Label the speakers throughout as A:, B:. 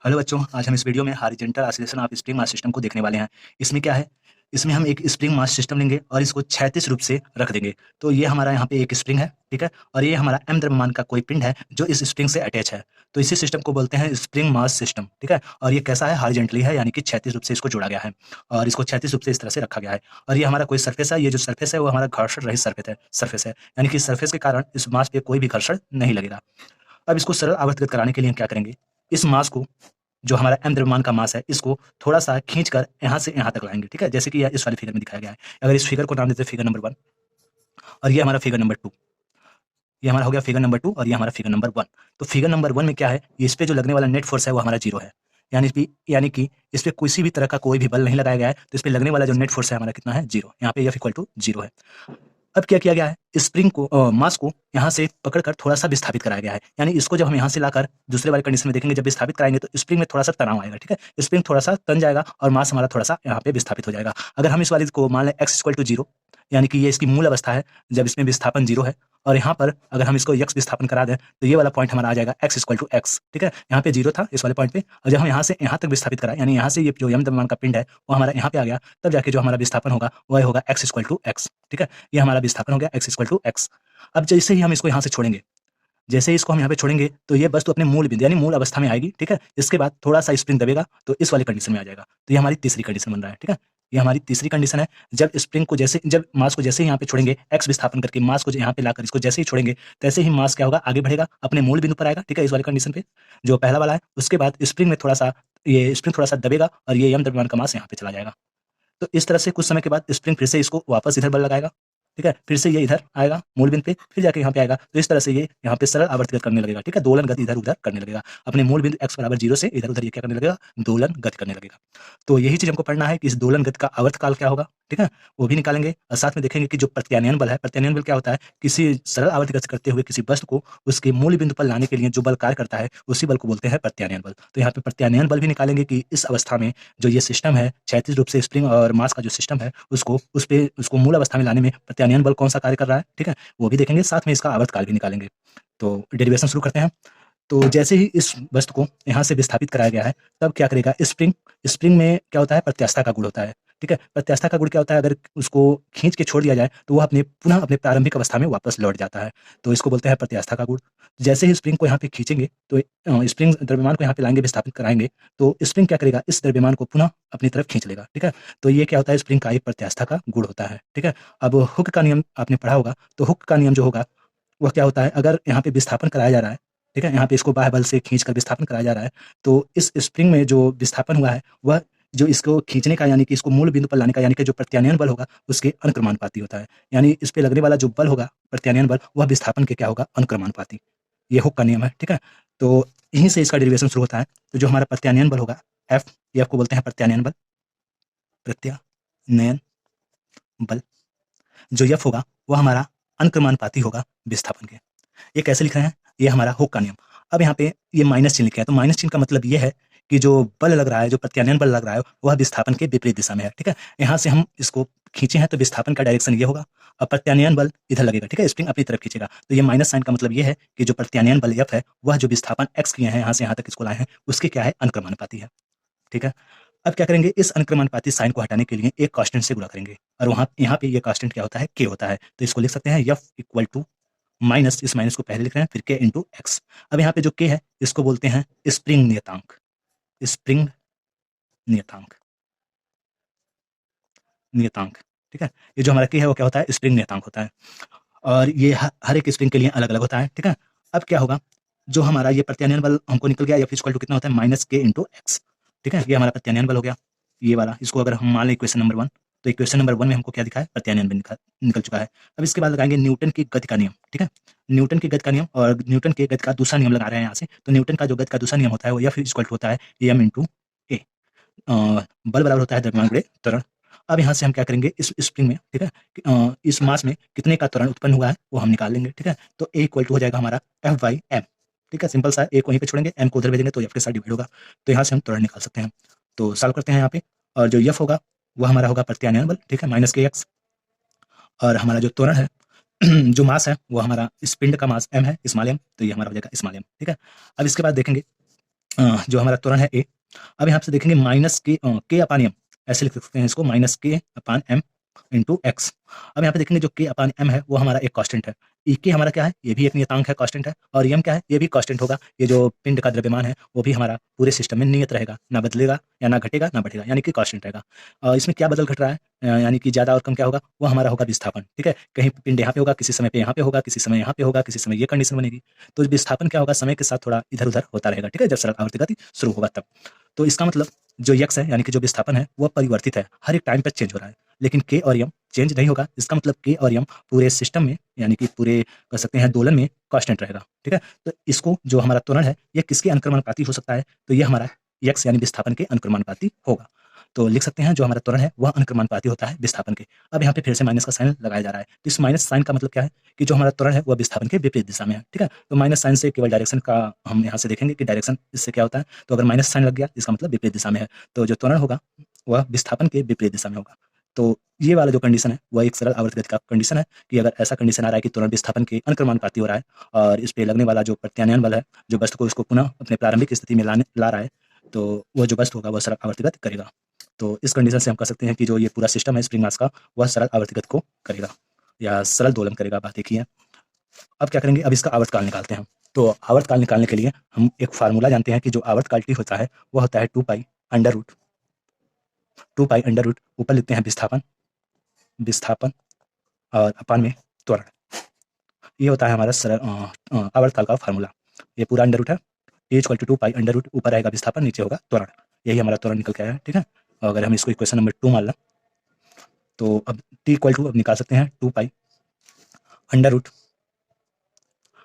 A: Hello बच्चों, आज हम इस वीडियो में horizontal oscillation of spring mass system को देखने वाले हैं। इसमें क्या है, इसमें हम एक स्प्रिंग मास सिस्टम लेंगे और इसको क्षैतिज रूप से रख देंगे। तो ये हमारा यहाँ पे एक स्प्रिंग है, ठीक है, और ये हमारा m द्रव्यमान का कोई पिंड है जो इस स्प्रिंग से अटैच है। तो इसी सिस्टम को बोलते हैं स्प्रिंग मास सिस्टम, ठीक है। और ये कैसा है, हॉरिजॉन्टली है, यानी कि क्षैतिज रूप से इसको जोड़ा गया है और इसको क्षैतिज रूप से इस तरह से रखा गया है। और ये हमारा कोई सर्फेस है, ये जो सर्फेस है वो हमारा घर्षण रहित सर्फेस है, यानी कि सर्फेस के कारण इस मास पे कोई भी घर्षण नहीं लगेगा। अब इसको सरल आवर्तगत कराने के लिए हम क्या करेंगे, इस मास को, जो हमारा m द्रव्यमान का मास है, इसको थोड़ा-सा खींचकर यहाँ से यहाँ तक लाएँगे, ठीक है? जैसे कि यह इस वाले फिगर में दिखाया गया है। अगर इस फिगर को नाम देते हैं फिगर नंबर 1 और ये हमारा फिगर नंबर 2। ये हमारा हो गया फिगर नंबर 2 और ये हमारा फिगर नंबर 1। तो फिगर नंबर 1 में क्या है, इस पे जो लगने वाला नेट फोर्स है वो हमारा 0 है। यानी कि इस पे किसी भी तरह का कोई भी बल नहीं लगाया गया है, तो इस पे लगने वाला जो नेट फोर्स है हमारा कितना है, 0। यहाँ पे F इक्वल टू 0 है। अब क्या किया गया है, स्प्रिंग को मास को यहाँ से पकड़कर थोड़ा-सा विस्थापित कराया गया है। यानी इसको जब हम यहाँ से लाकर दूसरे वाले कंडीशन में देखेंगे, जब विस्थापित कराएँगे तो स्प्रिंग में थोड़ा-सा तनाव आएगा, ठीक है? स्प्रिंग थोड़ा-सा तन जाएगा और मास हमारा थोड़ा-सा यहाँ पे विस्थापित हो जाएगा। अगर हम इस वाले को मान लें x इक्वल टू 0, यानी कि ये इसकी मूल अवस्था है, जब इसमें विस्थापन 0 है, और यहाँ पर अगर हम इसको x विस्थापन करा दें, तो ये वाला पॉइंट हमारा आ जाएगा x इक्वल टू x, ठीक है? यहाँ पे 0 था इस वाले पॉइंट पे, और जब हम यहाँ से यहाँ तक विस्थापित कराएँ, यानी यहाँ से ये जो m द्रव्यमान का पिंड है, वो हमारा यहाँ पे आ गया, तब जाके जो हमारा विस्थापन होगा, वह होगा x इक्वल टू x, ठीक है? ये हमारा विस्थापन हो गया x इक्वल टू x। अब जैसे ही हम इसको यहाँ से छोड़ेंगे, जैसे ही इसको हम यहाँ पे छोड़ेंगे, तो ये वस्तु अपने मूल बिंदु यानी मूल अवस्था में आएगी, ठीक है? इसके बाद थोड़ा-सा स्प्रिंग दबेगा, तो इस वाली कंडीशन में आ जाएगा। तो ये हमारी तीसरी कंडीशन बन रहा है, ठीक है? ये हमारी तीसरी कंडीशन है। जब मास को जैसे ही यहाँ पे छोड़ेंगे, x विस्थापन करके मास को यहाँ पे लाकर इसको जैसे ही छोड़ेंगे, तैसे ही मास क्या होगा, आगे बढ़ेगा, अपने मूल बिंदु पर आएगा, ठीक है? इस वाली कंडीशन पे, जो पहला वाला है। उसके बाद स्प्रिंग थोड़ा-सा दबेगा और ये m द्रव्यमान का मास यहाँ पे चला जाएगा। तो इस तरह से कुछ समय के बाद स्प्रिंग फिर से इसको वापस इधर बल लगाएगा, ठीक है? फिर से ये इधर आएगा मूल बिंदु पे, फिर जाके यहाँ पे आएगा। तो इस तरह से ये यहाँ पे सरल आवर्त गति करने लगेगा, ठीक है? दोलन गति इधर-उधर करने लगेगा। अपने मूल बिंदु x बराबर 0 से इधर-उधर ये क्या करने लगेगा, दोलन गति करने लगेगा। तो यही चीज़ हमको पढ़ना है कि इस दोलन गति का आवर्त काल क्या होगा, ठीक है? वो भी निकालेंगे और साथ में देखेंगे कि जो प्रत्यानयन बल है, प्रत्यानयन बल क्या होता है, किसी सरल आवर्त गति करते हुए किसी वस्तु को उसके मूल बिंदु पर लाने के लिए जो बल कार्य करता है, उसी बल को बोलते हैं प्रत्यानयन बल। तो यहाँ पे प्रत्यानयन बल भी निकालेंगे कि इस अवस्था में जो ये सिस्टम है, क्षैतिज रूप से स्प्रिंग और मास का जो सिस्टम है, उसको मूल अवस्था में लाने में प्रत्यानयन बल कौन-सा कार्य कर रहा है, ठीक है? वो भी देखेंगे, साथ में इसका आवर्तकाल भी निकालेंगे। तो डेरिवेशन शुरू करते हैं। तो जैसे ही इस वस्तु को यहाँ से विस्थापित कराया गया है, तब क्या करेगा स्प्रिंग, स्प्रिंग में क्या होता है, प्रत्यास्थता का गुण होता है, ठीक है? प्रत्यास्थता का गुण क्या होता है, अगर उसको खींच के छोड़ दिया जाए, तो वह पुनः अपने प्रारंभिक अवस्था में वापस लौट जाता है। तो इसको बोलते हैं प्रत्यास्थता का गुण। जैसे ही स्प्रिंग को यहाँ पे खींचेंगे, तो स्प्रिंग द्रव्यमान को यहाँ पे लाएँगे, विस्थापित कराएँगे, तो स्प्रिंग क्या करेगा, इस द्रव्यमान को पुनः अपनी तरफ खींच लेगा, ठीक है? तो ये क्या होता है, स्प्रिंग का एक प्रत्यास्थता का गुण होता है, ठीक है? अब हुक का नियम आपने पढ़ा होगा, तो हुक का नियम जो होगा, वह क्या होता है, अगर यहाँ पे विस्थापन कराया जा रहा है, ठीक है? यहाँ पे इसको बाह्य बल से खींचकर विस्थापन कराया जा रहा है, तो इस स्प्रिंग में जो विस्थापन हुआ है, वह जो इसको खींचने का, यानी कि इसको मूल बिंदु पर लाने का, यानी कि जो प्रत्यानयन बल होगा, उसके अनुक्रमानुपाती होता है। यानी इस पे लगने वाला जो बल होगा, प्रत्यानयन बल, वह विस्थापन के क्या होगा, अनुक्रमानुपाती। ये हुक का नियम है, ठीक है? तो यहीं से इसका डेरिवेशन शुरू होता है। तो जो हमारा प्रत्यानयन बल होगा F, ये F को बोलते हैं प्रत्यानयन बल, प्रत्यानयन बल। जो F होगा, वह हमारा अनुक्रमानुपाती होगा विस्थापन के। ये कैसे लिख रहे हैं, ये हमारा हुक का नियम। अब यहाँ पे ये माइनस चिन्ह लिखे हैं, तो माइनस चिन्ह का मतलब ये है कि जो बल लग रहा है, जो प्रत्यानयन बल लग रहा है, वह विस्थापन के विपरीत दिशा में है, ठीक है? यहाँ से हम इसको खींचे हैं, तो विस्थापन का डायरेक्शन ये होगा और प्रत्यानयन बल इधर लगेगा, ठीक है? स्प्रिंग अपनी तरफ खींचेगा। तो ये माइनस साइन का मतलब ये है कि जो प्रत्यानयन बल F है, वह जो विस्थापन x किए हैं, यहाँ से यहाँ तक इसको लाए हैं, उसके क्या है, अनुक्रमानुपाती है, ठीक है? अब क्या करेंगे, इस अनुक्रमानुपाती साइन को हटाने के लिए एक कांस्टेंट से गुणा करेंगे, और यहाँ पे ये कांस्टेंट क्या होता है, k होता है। तो इसको लिख सकते हैं F इक्वल टू माइनस, इस माइनस को पहले लिख रहे हैं, फिर k इंटू एक्स। अब यहाँ पे जो k है, इसको बोलते हैं स्प्रिंग नियतांक, स्प्रिंग नियतांक, नियतांक, ठीक है? ये जो हमारा k है, वो क्या होता है, स्प्रिंग नियतांक होता है, और ये हर एक स्प्रिंग के लिए अलग अलग होता है, ठीक है? अब क्या होगा, जो हमारा ये प्रत्यानयन बल हमको निकल गया, F इक्वल टू कितना होता है, माइनस k इंटू एक्स, ठीक है? ये हमारा प्रत्यानयन बल हो गया, ये वाला। इसको अगर हम मान लें इक्वेशन नंबर 1, तो इक्वेशन नंबर 1 में हमको क्या दिखा है, प्रत्यानयन बल निकल चुका है। अब इसके बाद लगाएंगे न्यूटन की गति का नियम, ठीक है? न्यूटन की गति का नियम, और न्यूटन के गति का दूसरा नियम लगा रहे हैं यहाँ से। तो न्यूटन का जो गति का दूसरा नियम होता है, वो F इक्वल टू होता है m इंटू ए। बल बराबर होता है द्रव्यमान गुणे त्वरण। अब यहाँ से हम क्या करेंगे, इस स्प्रिंग में, ठीक है, इस मास में कितने का त्वरण उत्पन्न हुआ है, वो हम निकाल लेंगे, ठीक है? तो A इक्वल टू हो जाएगा हमारा F बाई एम, ठीक है? सिंपल सा, A को वहीं पे छोड़ेंगे, M को उधर भेजेंगे, तो F के साथ डिवाइड होगा। तो यहाँ से हम त्वरण निकाल सकते हैं। तो सॉल्व करते हैं यहाँ पे, और जो F होगा, वह हमारा होगा प्रत्यानयन बल, ठीक है, माइनस के एक्स, और हमारा जो त्वरण है जो मास है, वो हमारा इस पिंड का मास m है, स्मॉल m, तो ये हमारा हो जाएगा स्मॉल m, ठीक है? अब इसके बाद देखेंगे जो हमारा त्वरण है ए। अब यहाँ से देखेंगे माइनस के अपान एम, ऐसे लिख सकते हैं इसको, माइनस के अपान एम इंटू एक्स। अब यहाँ पे देखेंगे जो के अपान एम है वो हमारा एक कांस्टेंट है, ई के हमारा क्या है, ये भी एक नियतांक है, कांस्टेंट है, और एम क्या है, ये भी कांस्टेंट होगा। ये जो पिंड का द्रव्यमान है वो भी हमारा पूरे सिस्टम में नियत रहेगा, ना बदलेगा या ना घटेगा ना बढ़ेगा, यानी कि कांस्टेंट रहेगा। और इसमें क्या बदल घट रहा है, यानी कि ज्यादा और कम क्या होगा, वो हमारा होगा विस्थापन। ठीक है, कहीं पिंड यहाँ पे होगा, किसी समय पे यहाँ पे होगा, किसी समय यहाँ पे होगा, किसी समय ये कंडीशन बनेगी। तो विस्थापन क्या होगा, समय के साथ थोड़ा इधर उधर होता रहेगा। ठीक है, जब सरल आवर्ती गति शुरू होगा तब। तो इसका मतलब जो यक्स है, यानी कि जो विस्थापन है, वो परिवर्तित है, हर एक टाइम पर चेंज हो रहा है, लेकिन के और यम चेंज नहीं होगा। इसका मतलब के और यम पूरे सिस्टम में, यानी कि पूरे कह सकते हैं दोलन में कांस्टेंट रहेगा। ठीक है, तो इसको जो हमारा त्वरण है ये किसके अनुक्रमानुपाती हो सकता है, तो ये हमारा यक्स यानी विस्थापन के अनुक्रमानुपाती होगा। तो लिख सकते हैं जो हमारा त्वरण है वह अनुक्रमानुपाती होता है विस्थापन के। अब यहाँ पे फिर से माइनस का साइन लगाया जा रहा है, तो इस माइनस साइन का मतलब क्या है कि जो हमारा त्वरण है वह विस्थापन के विपरीत दिशा में है। ठीक है, तो माइनस साइन से केवल डायरेक्शन का हम यहाँ से देखेंगे कि डायरेक्शन इससे क्या होता है, तो अगर माइनस साइन लग गया इसका मतलब विपरीत दिशा में है, तो जो त्वरण होगा वह विस्थापन के विपरीत दिशा में होगा। तो ये वाला जो कंडीशन है वह एक सरल आवर्त गति का कंडीशन है, कि अगर ऐसा कंडीशन आ रहा है कि त्वरण विस्थापन के अनुक्रमानुपाती हो रहा है और इस पे लगने वाला जो प्रत्यानयन बल है, जो वस्तु को इसको पुनः अपने प्रारंभिक स्थिति में ला रहा है, तो वह जो वस्तु होगा वह सरल आवर्त गति करेगा। तो इस कंडीशन से हम कह सकते हैं कि जो ये पूरा सिस्टम है स्प्रिंग मास का, वह सरल आवर्त गति को करेगा या सरल दोलन करेगा। बात एक ही है। अब क्या करेंगे, अब इसका आवर्तकाल निकालते हैं हम। तो आवर्तकाल निकालने के लिए हम एक फार्मूला जानते हैं कि जो आवर्तकाल टी होता है वह होता है 2 पाई अंडर रूट ऊपर लिखते हैं विस्थापन, विस्थापन और अपान में त्वरण। ये होता है हमारा सरल आवर्तकाल का फार्मूला। ये पूरा अंडर रूट है, T equal to 2 pi under root, ऊपर रहेगा विस्थापन, नीचे होगा त्वरण। यही हमारा त्वरण निकल के आया है। ठीक है, अगर हम इसको इक्वेशन नंबर 2 मान लें तो अब टी इक्वल टू अब निकाल सकते हैं 2 पाई अंडर रूट।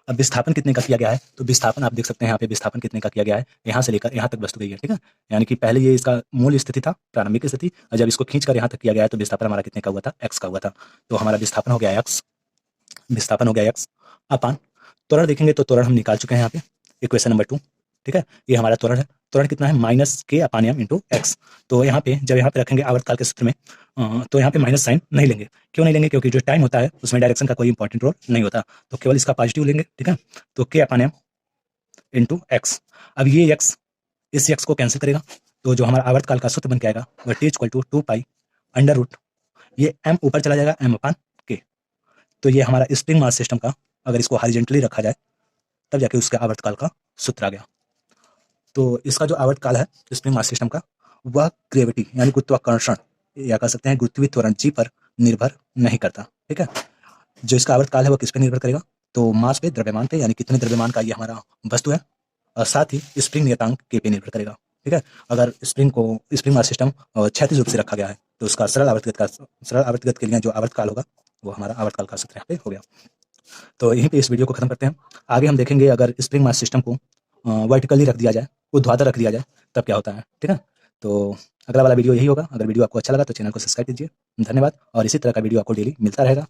A: अब विस्थापन कितने का किया गया है, तो विस्थापन आप देख सकते हैं यहाँ पे विस्थापन कितने का किया गया है, यहाँ से लेकर यहाँ तक वस्तु गई है। ठीक है, यानी कि पहले ये इसका मूल स्थिति था, प्रारंभिक स्थिति, और जब इसको खींचकर यहाँ तक किया गया है तो विस्थापन हमारा कितने का हुआ था, एक्स का हुआ था। तो हमारा विस्थापन हो गया एक्स, विस्थापन हो गया एक्स अपान त्वरण। देखेंगे तो त्वरण हम निकाल चुके हैं यहाँ पे, इक्वेशन नंबर 2। ठीक है, ये हमारा त्वरण है। त्वरण कितना है, माइनस के अपान एम इंटू एक्स। तो यहाँ पे जब यहाँ पे रखेंगे आवर्तकाल के सूत्र में, तो यहाँ पे माइनस साइन नहीं लेंगे। क्यों नहीं लेंगे, क्योंकि जो टाइम होता है उसमें डायरेक्शन का कोई इंपॉर्टेंट रोल नहीं होता, तो केवल इसका पॉजिटिव लेंगे। ठीक है, तो के अपान एम इंटू एक्स। अब ये एक्स इस एक्स को कैंसिल करेगा, तो जो हमारा आवर्तकाल का सूत्र बन के आएगा वह T equal to 2 pi under root, ये एम ऊपर चला जाएगा, एम अपान के। तो ये हमारा स्प्रिंग मास सिस्टम का, अगर इसको हॉरिजॉन्टली रखा जाए तब जाके उसके आवर्तकाल का सूत्र आ गया। तो इसका जो आवर्तकाल है स्प्रिंग मास सिस्टम का, वह ग्रेविटी यानी गुरुत्वाकर्षण या कह सकते हैं गुरुत्वीय त्वरण जी पर निर्भर नहीं करता। ठीक है, जो इसका आवर्तकाल है वह किस पे निर्भर करेगा, तो मास पे, द्रव्यमान पे, यानी कितने द्रव्यमान का ये हमारा वस्तु है, और साथ ही स्प्रिंग नियतांक के पे निर्भर करेगा। ठीक है, अगर स्प्रिंग मास सिस्टम क्षैतिज रूप से रखा गया है तो उसका सरल आवर्तगत के लिए जो आवर्तकाल होगा वो हमारा आवर्तकाल का सूत्र यहाँ पे हो गया। तो यहीं पे इस वीडियो को खत्म करते हैं। आगे हम देखेंगे अगर स्प्रिंग मास सिस्टम को वर्टिकली रख दिया जाए, ऊर्ध्वाधर रख दिया जाए, तब क्या होता है। ठीक है, तो अगला वाला वीडियो यही होगा। अगर वीडियो आपको अच्छा लगा तो चैनल को सब्सक्राइब कीजिए। धन्यवाद, और इसी तरह का वीडियो आपको डेली मिलता रहेगा।